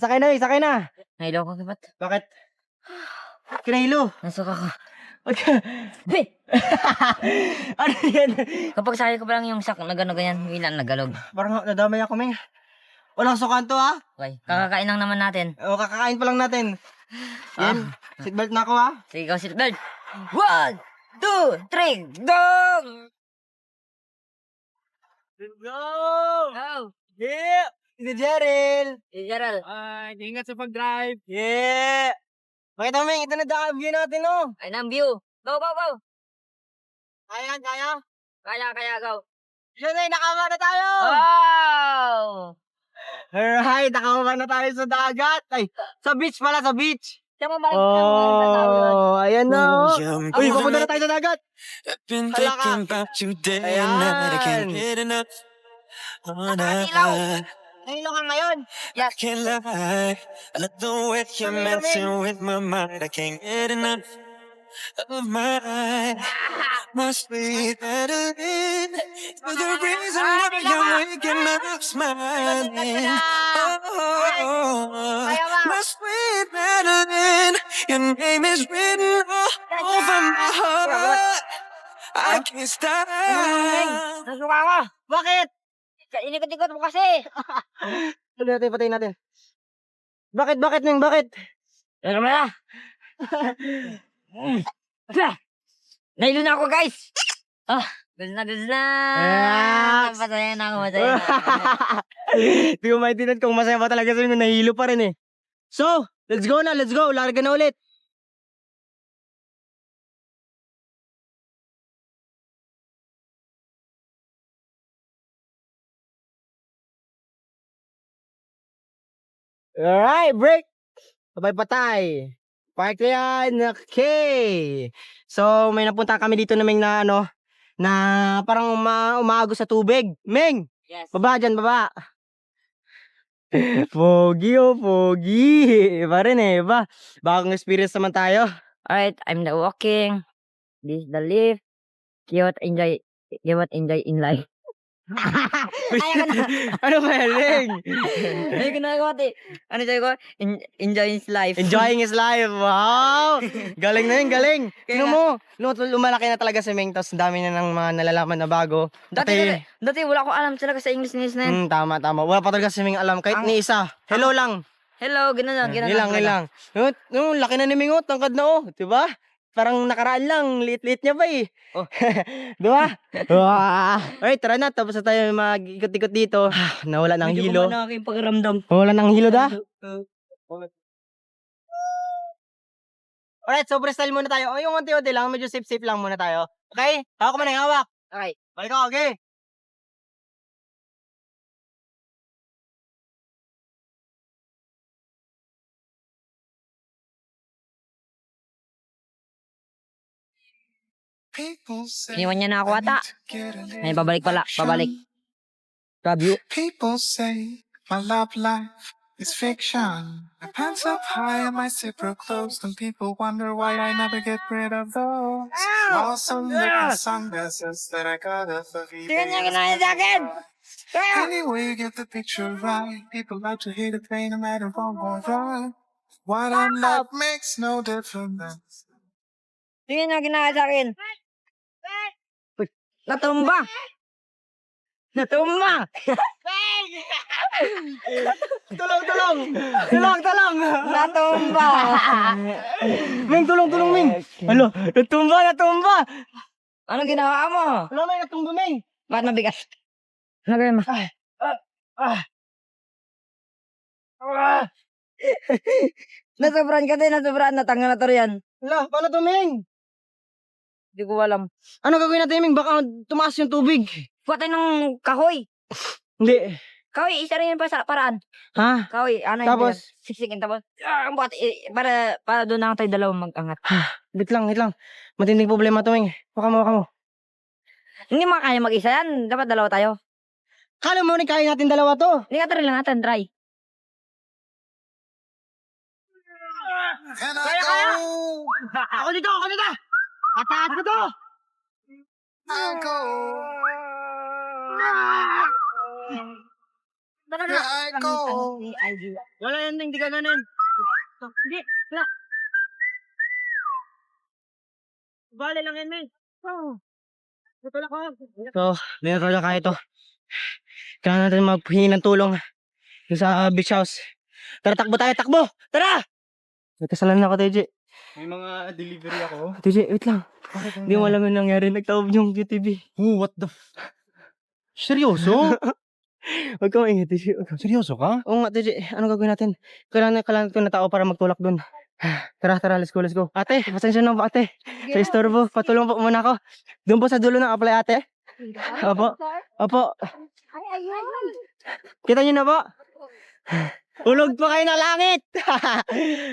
Sakay na, sakay na. Nahilo ko, ba't? Bakit? Kinahilo. Nasuka ko. Hey! Ano yan? Kapag sakay ko pa lang yung sak na gano'n ganyan, wilan nagalog. Parang nadamay ako, Ming. Walang sukan to, ha? Okay, kakakain lang naman natin. O, kakakain pa lang natin. Yan. Seatbelt na ako, ha? Sige, go seatbelt. 1, 2, 3, go! Let's go! Go! Yeah! Si Jeril! Si Gerald. Ingat sa pag-drive. Yeah! Pakita mo, Ming. Ito na daan view natin, oh. Ay, ng view. Go, go, go! Kaya, kaya. Kaya, go. Yun na, nakama na tayo! Wow! Alright, nakama na tayo sa dagat. Ay, sa beach pala, sa beach. Siya mo balik sa tao. Oh, ayan na. Yeah, Uy, papunta na tayo sa dagat. I've been Hala ka. thinking about you day and night. I can't Ayan. get enough. Oh, Nakakatilaw. nah, Nahilo ka ngayon. I can't lie. I love the way you're messing with my mind. I can't get enough of my sweet Adeline. You're the reason why I'm waking up smiling. Oh, my sweet Adeline. Your name is written all over my heart. I can't stop. Nasuka ko. Bakit? Inikot-ikot mo kasi. Patayin natin, patayin natin. Bakit, Neng? Bakit? Ano na? Nahilo na ako, guys. Gusto na. Relax. Masaya na ako, masaya na. Hindi ko maintindihan kung masaya pa talaga sa'yo nung nahilo pa rin eh. So, let's go na, let's go. Larga na ulit. Alright, break. Sabay patay. Park na yan. Okay. So, may napunta kami dito na Ming na ano, na parang umaagos sa tubig. Ming! Yes. Baba dyan, baba. Pogi oh, pogi. Iba rin eh, iba. Bagong experience naman tayo. Alright, I'm the walking. This is the lift. Cute, enjoy in life. Ayaw ko na. Ano ba yan, Ming? Ayaw ko na ako, ate. Ano sabi ko? Enjoy his life. Enjoying his life. Wow! Galing na yun, galing. Kaya Tingnan mo, lumalaki na talaga si Ming, tapos dami na ng mga nalalaman na bago. Dati wala ko alam talaga sa English na yan. Tama. Wala pa talaga si Ming alam, kahit ni isa. Hello lang. Hello, gano'n lang. Ilang. Yung laki na ni Ming, oh, tangkad na, oh. Diba? Parang nakaraan lang, liit-liit niya pa eh. Oh. Diba? Wow. Alright, tara na, tapos na tayo mag-ikot-ikot dito. Nawala ng hilo. Medyo kumana aking pakiramdam. Wala ng hilo da. Alright, so freestyle muna tayo. O yung unti-unti lang, medyo safe-safe lang muna tayo. Okay? Hawak ko man ang hawak. Okay. Balik ako, okay? Iniwan niya na ako ata. Ay, babalik pala. Babalik. Love you. People say my love life is fiction. My pants up high and my zipper closed, and people wonder why I never get rid of those. Awesome looking sunglasses that I got at the Tingnan niya ginawa sa akin! Anyway, you get the picture right. People like to hate the pain no matter what goes wrong. What I'm like makes no difference. Tingnan niya ginawa sa akin. Uy, natumba! Natumba! Tulong! Natumba! Ming, tulong, Ming. Alo, natumba. Anong ginawa mo? Wala may natumba, Ming. Bakit mabigat? Ano gawin mo? Nasobran ka din, nasobran. Natanggal na to yan. Wala, paano to, Ming? Hindi ko alam. Ano gagawin natin, Ming? Baka tumaas yung tubig. Buat tayo ng kahoy. Hindi. Kahoy, isa rin pa sa paraan. Ha? Kahoy, ano Tapos? yun? Siksikin, tapos, buat, para doon na tayo dalawa mag-angat. Wait lang. Matinding problema to, Ming. Waka mo. Hindi makakaya mag-isa yan. Dapat dalawa tayo. Kala mo, kaya natin dalawa to. Hindi ka try lang natin, try. Kaya! Ako dito! Ataas ko to! I go. Wala yan, hindi ka ganun. Hindi, wala. Bale lang yan, men. Oh. So, hindi na talaga kaya ito. Kailangan natin maghingi ng tulong dun sa beach house. Tara, takbo tayo, takbo! Tara! May kasalanan ako, TJ. May mga delivery ako. TJ, wait lang. Hindi mo alam yung nangyari. Nagtawag yung QTV. Oh, what the Seryoso? Huwag kang maingay, TJ. Seryoso ka? Oo nga, TJ. Ano gagawin natin? Kailangan ko na tao para magtulak dun. Tara, let's go, let's go. Ate, pasensya na po, ate. Sa istorbo, patulong po muna ako. Doon po sa dulo ng apply, ate. Opo. Opo. Ay, ayun. Kita nyo na po? Ulog pa kayo ng langit!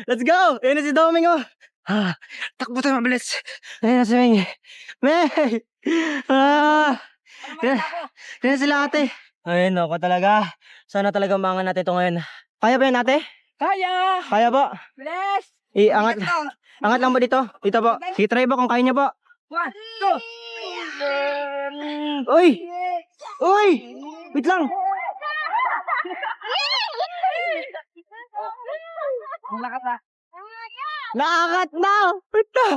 Let's go! Ayun na si Doming, oh! Takbo tayo mabilis! Ayun na si Ming. May! Ayun na sila, ate. Ayun, ako talaga. Sana talaga maangan natin ito ngayon. Kaya ba yan, ate? Kaya! Kaya po? Bless! Angat lang po dito. Dito po. Sige, try po kung kaya niyo po. 1, 2. Uy! Uy! Wait lang! Ang lakas ah. Nakakat na! Wait na!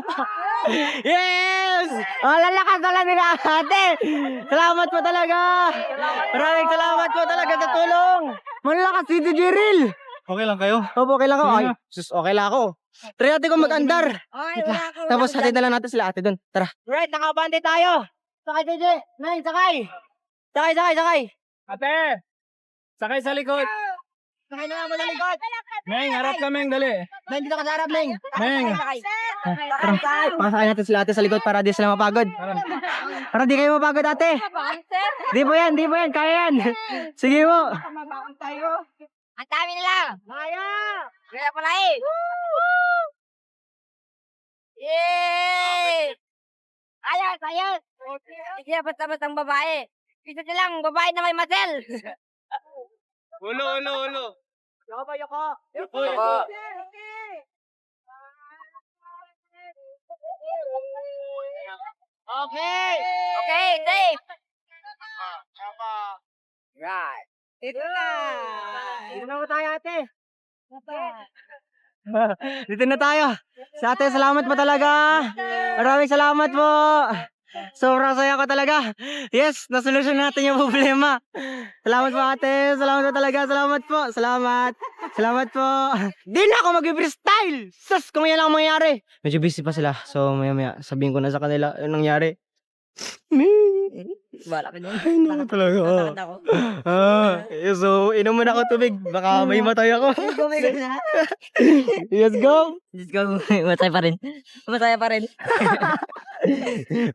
Yes! Lalakas na lang nila ate! Salamat po talaga! Maraming salamat po talaga sa tulong! Malakas si DJ Ril! Okay lang kayo? Opo, okay lang ako. Ay, Sige na. sus, okay lang ako. Try natin kung mag-andar. Ay, wala ako. Tapos hatid na lang natin sila ate doon. Tara. Right, nakabante tayo. Sakay DJ. Neng, sakay. Sakay. Ate! Sakay sa likod! Sakay na lang mo sa likod. Meng, harap ka, Meng, dali! Neng, dito ka sa harap, Neng. Meng! Tara, pasakay natin sila ate sa likod para di sila mapagod. Para di kayo mapagod ate. Di po yan. Kaya yan. Sige mo. Ang dami nila. Kaya. Kaya pala eh. Yay! Ayos. Sige, basta ang babae. Isa silang babae na may masel. Ulo! Yoko. Okay. Okay, safe. Right. Ito na. Dito na tayo ate. Dito na tayo. Sa ate, salamat po talaga. Maraming salamat po. Sobrang saya ko talaga. Yes, nasolusyon natin yung problema. Salamat po ate. Salamat po talaga. Salamat po. Salamat po. Di na ako mag-freestyle. Sus, kung yan lang ang mangyari. Medyo busy pa sila. So maya sabihin ko na sa kanila yung nangyari. Wala ka doon. Ay, naku talaga. So, inom muna ako tubig. Baka may matay ako. Let's go. Let's go. Masaya pa rin.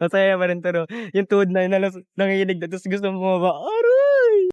Masaya pa rin to, no? Yung tuhod na yun, nanginginig na, tapos gusto mo bumaba.